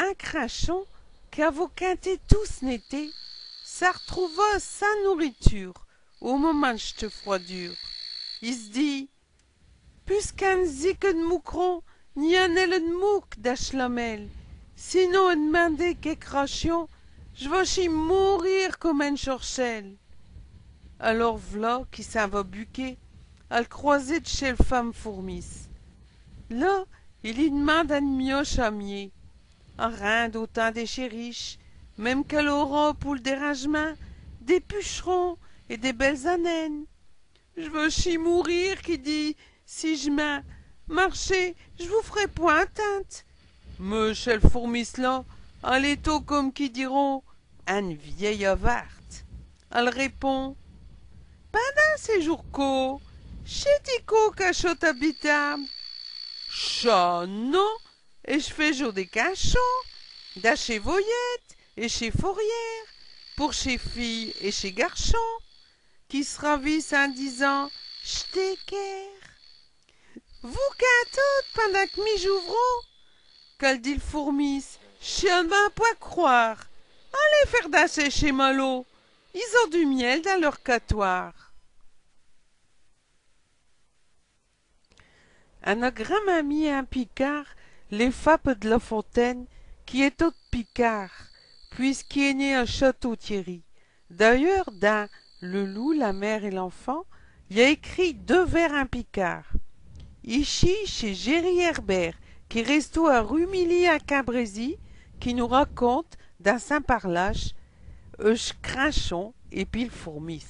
un crachon qu'avant quinté tous n'était, ça retrouva sa nourriture au moment de cette froidure. Il se dit, puisqu'un zik de moucron, ni un aile de mouc d'achlamel, sinon un demandé qu'est crachon, je vais chy mourir comme un chorchel. Alors v'là qui s'en va buquer, à le croiser de chez le femme fourmis. Là, il y demande un mioche à mier. Un rein d'autant des chériches, même qu'à l'Europe ou le dérangement, des pucerons et des belles anaines. Je veux chi mourir, qui dit, si je m'en marchez, je vous ferai point atteinte. Mais chez le fourmis là, un l'étau comme qui diront, un vieille avarte. Elle répond, pendant ces jours qu'au, chez Tico cachot habitable. Chat, non, et je fais jour des cachons, da chez Voyette et chez Fourrière, pour chez filles et chez garçons, qui se ravissent en disant j'téquère. Vous qu'un pendant que m'y j'ouvreau, qu'elle dit le fourmis, je ne vais pas croire. Allez faire dasser chez Malo, ils ont du miel dans leur catoire. Un a grand-mamie et un picard, les fapes de la fontaine, qui est autre picard, puisqu'il est né un château Thierry. D'ailleurs, dans Le loup, la mère et l'enfant, il y a écrit 2 vers un picard. Ici, chez Géry Herbert, qui reste à rue Milly à Cambrésis, qui nous raconte, dans Saint-Parlache, crachon et puis le fourmis.